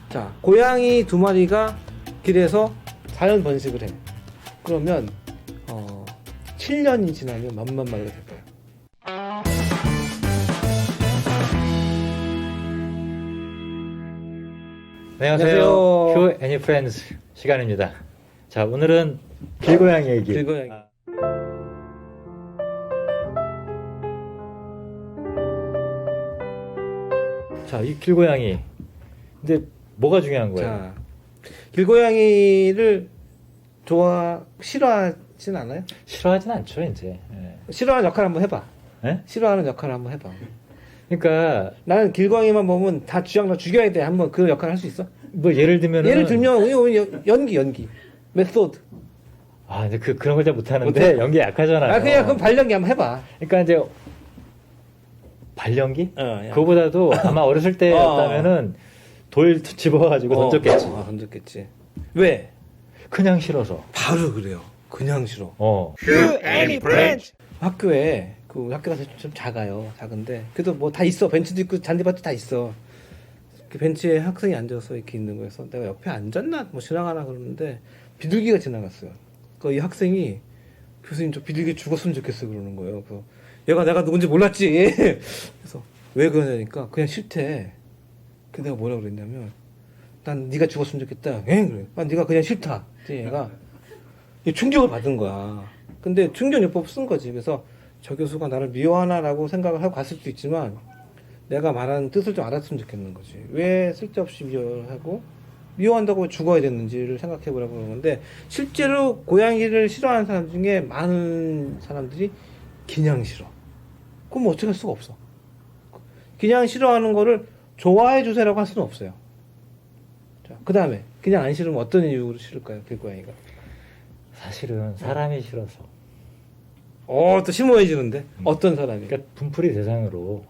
자, 고양이 2마리가 길에서 자연 번식을 해. 그러면 7년이 지나면 몇만 마리가 될까요? 안녕하세요. 휴 애니 프렌즈 시간입니다. 자, 오늘은 길고양이 얘기. 길고양이. 자, 이 길고양이. 근데 뭐가 중요한 거예요? 자, 길고양이를 싫어하진 않아요? 싫어하진 않죠, 이제. 예. 싫어하는 역할 한번 해봐. 예? 싫어하는 역할 한번 해봐. 그러니까 나는 길고양이만 보면 다 쥐약나 죽여야 돼. 한번 그 역할 할 수 있어? 뭐 예를 들면은 예를 들면 연기 메소드. 아, 근데 그런 걸 잘 못하는데 연기 약하잖아요. 아, 그냥 그럼 발연기 한번 해봐. 그러니까 이제 발연기? 야. 그거보다도 아마 어렸을 때였다면은 돌 집어가지고 던졌겠지. 던졌겠지. 왜? 그냥 싫어서. 바로 그래요. 그냥 싫어. 휴 애니 프렌즈. 학교에 그 학교가 좀 작아요. 작은데 그래도 뭐 다 있어. 벤치도 있고 잔디밭도 다 있어. 그 벤치에 학생이 앉아서 이렇게 있는 거여서 내가 옆에 앉았나 뭐 지나가나 그러는데 비둘기가 지나갔어요. 그 이 학생이 교수님 저 비둘기 죽었으면 좋겠어 그러는 거예요. 그래서 얘가 내가 누군지 몰랐지. 그래서 왜 그러냐니까 그냥 싫대. 그 내가 뭐라 그랬냐면 난 네가 죽었으면 좋겠다. 그래. 난 네가 그냥 싫다. 얘가 충격을 받은 거야. 근데 충격요법 쓴 거지. 그래서 저 교수가 나를 미워하나라고 생각을 하고 갔을 수도 있지만 내가 말하는 뜻을 좀 알았으면 좋겠는 거지. 왜 쓸데없이 미워하고 미워한다고 죽어야 됐는지를 생각해 보라고 그러는 건데 실제로 고양이를 싫어하는 사람 중에 많은 사람들이 그냥 싫어. 그럼 뭐 어떻게 할 수가 없어. 그냥 싫어하는 거를 좋아해 주세요라고 할 수는 없어요. 자, 그 다음에 그냥 안 싫으면 어떤 이유로 싫을까요? 길고양이가. 사실은 사람이 싫어서. 또 심오해지는데 어떤 사람이? 그러니까 분풀이 대상으로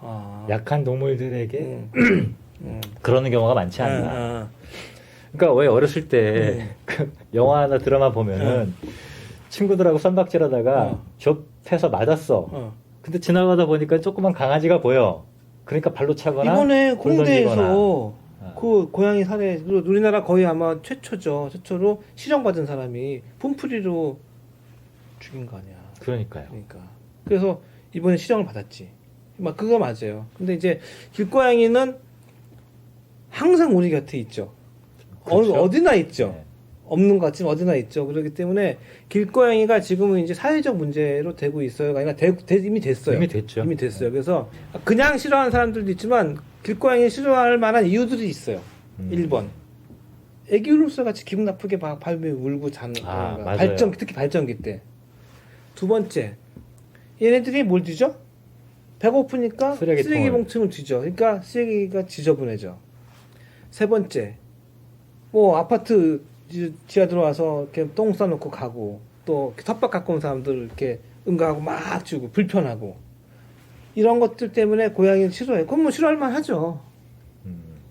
약한 동물들에게 그러는 경우가 많지 않나. 그러니까 왜 어렸을 때 그 영화나 드라마 보면은 친구들하고 쌈박질하다가 좁혀서 맞았어. 근데 지나가다 보니까 조그만 강아지가 보여. 그러니까 발로 차거나 이번에 돌 홍대에서 던지거나. 그 고양이 살해 우리나라 거의 아마 최초로 실형받은 사람이 푼풀이로 죽인 거 아니야. 그러니까요. 그러니까 그래서 이번에 실형을 받았지. 막 그거 맞아요. 근데 이제 길고양이는 항상 우리 곁에 있죠. 그렇죠? 어디나 있죠. 네. 없는 것 같지만 어디나 있죠. 그렇기 때문에 길고양이가 지금은 이제 사회적 문제로 되고 있어요. 아니라 이미 됐어요. 이미 됐죠. 이미 됐어요. 그래서 그냥 싫어하는 사람들도 있지만 길고양이 싫어할 만한 이유들이 있어요. 1번. 애기 울음소리 같이 기분 나쁘게 발매 울고 자는 거. 맞아요. 특히 발전기 때. 2번째. 얘네들이 뭘 뒤져? 배고프니까 쓰레기 봉투를 뒤져. 그러니까 쓰레기가 지저분해져. 3번째. 뭐 아파트 지하 들어와서 이렇게 똥 싸놓고 가고 또 텃밭 갖고 온 사람들 이렇게 응가하고 막 주고 불편하고 이런 것들 때문에 고양이를 싫어해. 그건 뭐 싫어할 만하죠.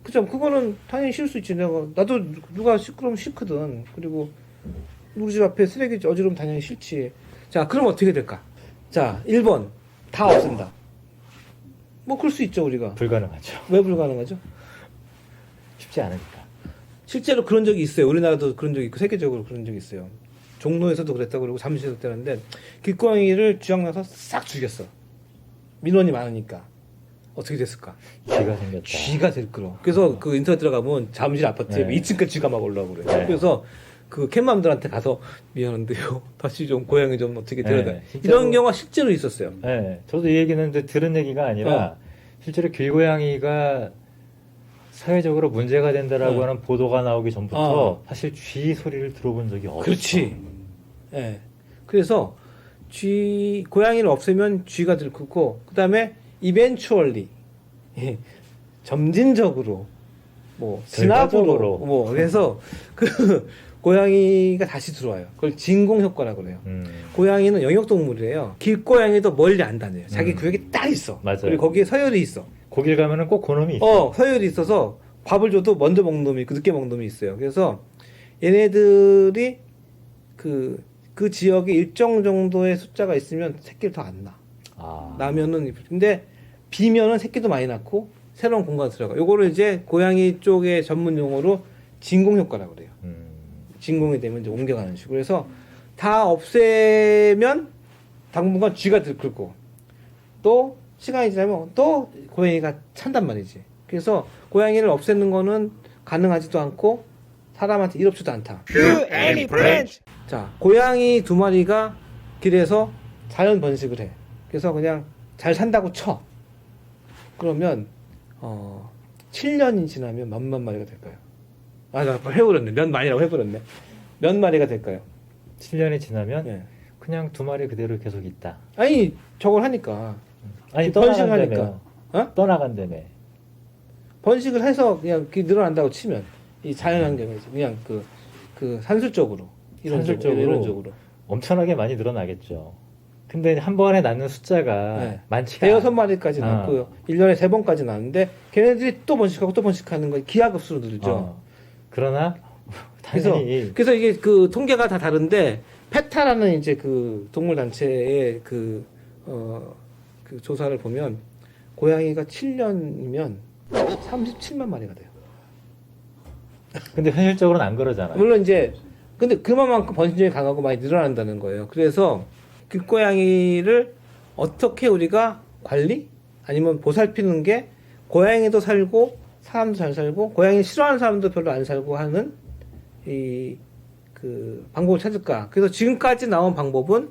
그죠? 그거는 당연히 싫을 수 있지. 나도 누가 시끄러우면 싫거든. 그리고 우리 집 앞에 쓰레기 어지르면 당연히 싫지. 자, 그럼 어떻게 될까? 자, 1번 다 없앤다. 뭐 그럴 수 있죠 우리가. 불가능하죠. 왜 불가능하죠? 쉽지 않으니까. 실제로 그런 적이 있어요. 우리나라도 그런 적이 있고 세계적으로 그런 적이 있어요. 종로에서도 그랬다고 그러고 잠실에서도 그랬는데 길고양이를 쥐약나서 싹 죽였어. 민원이 많으니까. 어떻게 됐을까? 쥐가 생겼다. 쥐가 들끓어. 그래서 그 인터넷 들어가면 잠실 아파트에 2층까지 쥐가 막 올라오고 그래. 네. 그래서 그 캣맘들한테 가서 미안한데요. 다시 좀 고양이 좀 어떻게 데려다. 네, 이런 경우가 실제로 있었어요. 네, 저도 이 얘기는 들은 얘기가 아니라 실제로 길고양이가 사회적으로 문제가 된다라고 하는 보도가 나오기 전부터 사실 쥐 소리를 들어본 적이 없어. 그렇지. 예. 그래서 고양이를 없애면 쥐가 들끓고, 그 다음에 eventually, 점진적으로, 뭐, 진압으로, 뭐, 그래서 그 고양이가 다시 들어와요. 그걸 진공 효과라고 그래요. 고양이는 영역동물이에요. 길고양이도 멀리 안 다녀요. 자기 구역에 딱 있어. 맞아요. 그리고 거기에 서열이 있어. 거길 가면은 꼭 그놈이 있어. 서열이 있어서 밥을 줘도 먼저 먹는 놈이 있고 늦게 먹는 놈이 있어요. 그래서 얘네들이 그 지역에 일정 정도의 숫자가 있으면 새끼를 더 안 낳아. 나면은, 근데 비면은 새끼도 많이 낳고 새로운 공간에 들어가. 요거를 이제 고양이 쪽의 전문 용어로 진공 효과라고 그래요. 진공이 되면 이제 옮겨가는 식으로. 그래서 다 없애면 당분간 쥐가 들끓고 또 시간이 지나면 또 고양이가 찬단 말이지. 그래서 고양이를 없애는 거는 가능하지도 않고 사람한테 이롭지도 않다. To any branch. 자, 고양이 2마리가 길에서 자연 번식을 해. 그래서 그냥 잘 산다고 쳐. 그러면 7년이 지나면 몇만 마리가 될까요? 아, 나 해버렸네. 몇 마리라고 해버렸네. 몇 마리가 될까요? 7년이 지나면 예. 그냥 2마리 그대로 계속 있다. 아니, 저걸 하니까. 아니 번식을 떠나간다며. 하니까. 떠나간다며. 번식을 해서 그냥 늘어난다고 치면 이 자연 환경에서 그냥 그 산술적으로 산술적으로 이론적으로 엄청나게 많이 늘어나겠죠. 근데 한 번에 낳는 숫자가 네. 많지가 대여섯 마리까지 아. 낳고요. 1년에 3번까지 낳는데 걔네들이 또 번식하고 또 번식하는 거 기하급수로 늘죠. 그러나 그래서 당연히 이게 그 통계가 다 다른데 페타라는 이제 그 동물 단체의 그 조사를 보면 고양이가 7년이면 37만 마리가 돼요. 근데 현실적으로는 안 그러잖아요. 물론 이제 근데 그만큼 번식력이 강하고 많이 늘어난다는 거예요. 그래서 길고양이를 어떻게 우리가 관리 아니면 보살피는 게 고양이도 살고 사람도 잘 살고 고양이 싫어하는 사람도 별로 안 살고 하는 이 그 방법을 찾을까? 그래서 지금까지 나온 방법은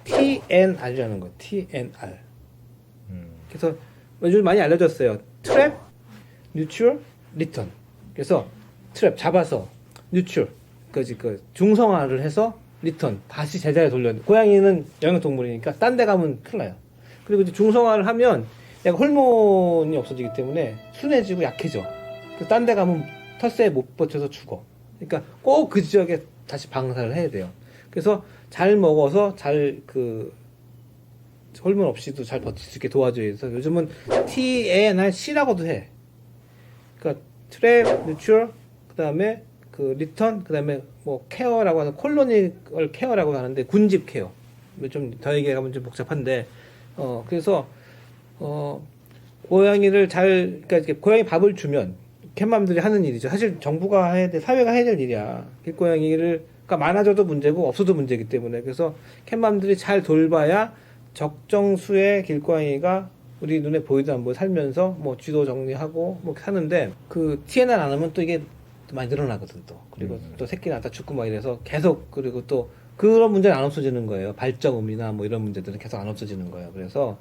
TNR이라는 거. TNR. 그래서 요즘 많이 알려졌어요. 트랩, 뉴출, 리턴. 그래서 트랩 잡아서 뉴출, 그 중성화를 해서 리턴 다시 제자리에 돌려. 고양이는 영역동물이니까 딴 데 가면 큰일 나요. 그리고 이제 중성화를 하면 약간 호르몬이 없어지기 때문에 순해지고 약해져. 딴 데 가면 텃세에 못 버텨서 죽어. 그러니까 꼭 그 지역에 다시 방사를 해야 돼요. 그래서 잘 먹어서 잘 호르몬 없이도 잘 버틸 수 있게 도와줘야 돼서 요즘은 TNRC라고도 해. 그러니까 트랩, 뉴출, 그다음에 그 리턴, 그다음에 뭐 케어라고 하는 콜로니얼 케어라고 하는데 군집 케어. 좀 더 얘기하면 좀 복잡한데 그래서 고양이를 그러니까 이렇게 고양이 밥을 주면 캣맘들이 하는 일이죠. 사실 정부가 해야 돼, 사회가 해야 될 일이야. 길고양이를 그러니까 많아져도 문제고 없어도 문제이기 때문에 그래서 캣맘들이 잘 돌봐야 적정 수의 길고양이가 우리 눈에 보이도 안 보여 살면서 뭐 쥐도 정리하고 뭐 사는데 그 TNR 안 하면 또 이게 또 많이 늘어나거든 또 그리고 또 새끼 낳다 죽고 막 이래서 계속 그리고 또 그런 문제는 안 없어지는 거예요. 발정음이나 뭐 이런 문제들은 계속 안 없어지는 거예요. 그래서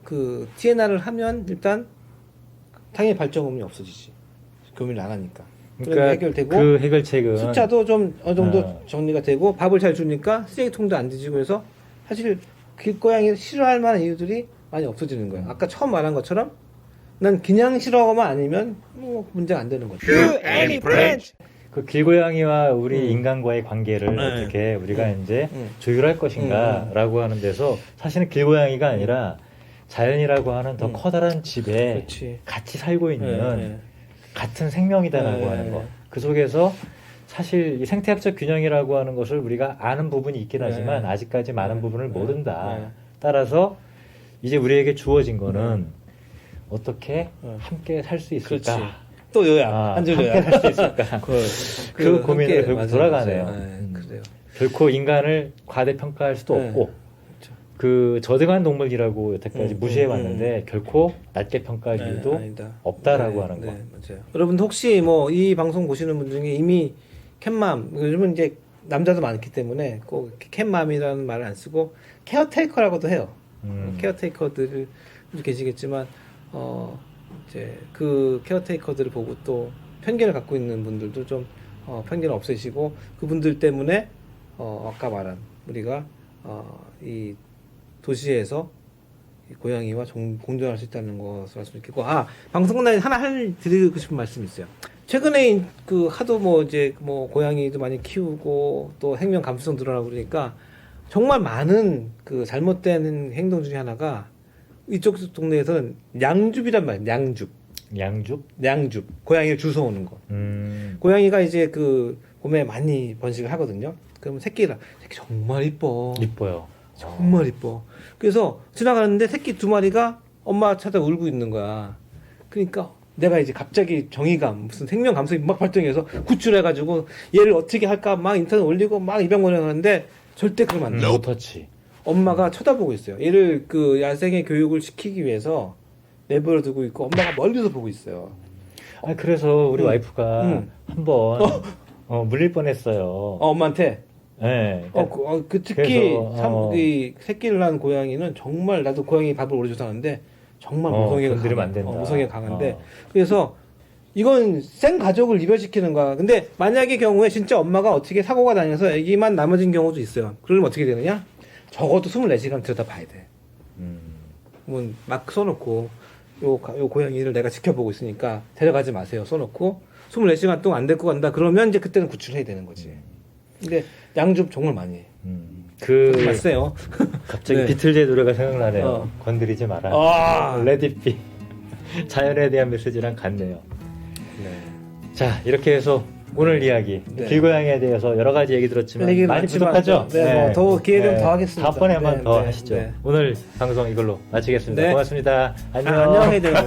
그 TNR을 하면 일단 당연히 발정음이 없어지지. 교미를 안 하니까. 그러니까 해결되고 그 해결책은 숫자도 좀 어느 정도 정리가 되고 밥을 잘 주니까 쓰레기통도 안 뒤지고 해서 사실 길고양이를 싫어할 만한 이유들이 많이 없어지는 거예요. 아까 처음 말한 것처럼 난 그냥 싫어하고만 아니면 뭐 문제가 안 되는 거죠. To any branch. 그 길고양이와 우리 인간과의 관계를 네. 어떻게 우리가 이제 조율할 것인가라고 하는 데서 사실은 길고양이가 아니라 자연이라고 하는 더 커다란 집에 그렇지. 같이 살고 있는 네. 같은 생명이다라고 네. 하는 거. 그 속에서 사실 이 생태학적 균형이라고 하는 것을 우리가 아는 부분이 있긴 하지만 네. 아직까지 많은 부분을 네. 모른다. 네. 따라서 이제 우리에게 주어진 거는 어떻게 네. 함께 살 수 그렇지. 있을까? 또 요약. 한 줄 함께 요약. 살 수 있을까? 그 고민에 함께 결국 맞아요, 돌아가네요. 맞아요. 네, 그래요. 결코 인간을 과대평가할 수도 네. 없고 그 저등한 동물이라고 여태까지 무시해 왔는데 결코 낮게 평가할 네, 이유도 아니다. 없다라고 네, 하는 거. 네, 맞아요. 여러분 혹시 뭐 이 방송 보시는 분 중에 이미 캣맘 요즘은 이제 남자도 많기 때문에 꼭 캣맘이라는 말을 안 쓰고 케어테이커라고도 해요. 케어테이커들 계시겠지만 이제 그 케어테이커들을 보고 또 편견을 갖고 있는 분들도 좀 편견을 없애시고 그분들 때문에 아까 말한 우리가 이 도시에서 이 고양이와 공존할 수 있다는 것을 알 수 있겠고 방송 끝나니 하나 드리고 싶은 말씀이 있어요. 최근에 그 하도 뭐 이제 뭐 고양이도 많이 키우고 또 행명 감수성 늘어나고 그러니까 정말 많은 그 잘못된 행동 중에 하나가 이쪽 동네에서는 양줍이란 말이에요. 양줍. 고양이를 주워오는 거. 고양이가 이제 그 봄에 많이 번식을 하거든요. 그러면 새끼 정말 이뻐. 이뻐요. 정말 이뻐. 그래서 지나가는데 새끼 2마리가 엄마 찾아 울고 있는 거야. 그러니까 내가 이제 갑자기 정의감, 무슨 생명 감성이 막 발동해서 구출해가지고 얘를 어떻게 할까 막 인터넷 올리고 막 입양원하는데 절대 그러면 안 돼. 노터치. 엄마가 쳐다보고 있어요. 얘를 그 야생의 교육을 시키기 위해서 내버려 두고 있고 엄마가 멀리서 보고 있어요. 아 그래서 우리 와이프가 응. 한번 물릴 뻔했어요. 엄마한테. 네. 그 특히 그래서, 이 새끼를 낳은 고양이는 정말 나도 고양이 밥을 오래 줘서 하는데 정말 모성애가 건드리면 안 된다. 모성애가 강한데 그래서 이건 생 가족을 이별시키는 거야. 근데 만약의 경우에 진짜 엄마가 어떻게 사고가 다녀서 아기만 남아진 경우도 있어요. 그러면 어떻게 되느냐? 적어도 24시간 들여다봐야 돼. 막 써놓고 요 고양이를 내가 지켜보고 있으니까 데려가지 마세요. 써놓고 24시간 동안 안 데리고 간다. 그러면 이제 그때는 구출해야 되는 거지. 근데 양줍 정말 많이 해. 맞세요. 갑자기 네. 비틀즈의 노래가 생각나네요. 건드리지 마라. 레디비. 자연에 대한 메시지랑 같네요. 네. 자 이렇게 해서 오늘 이야기 길고양이에 대해서 여러 가지 얘기 들었지만 많이 많지만, 부족하죠? 네, 뭐더 기회 되면 더 하겠습니다. 다음번에 한 번 더 네, 하시죠. 네. 오늘 방송 이걸로 마치겠습니다. 네. 고맙습니다. 안녕. 안녕히 계세요.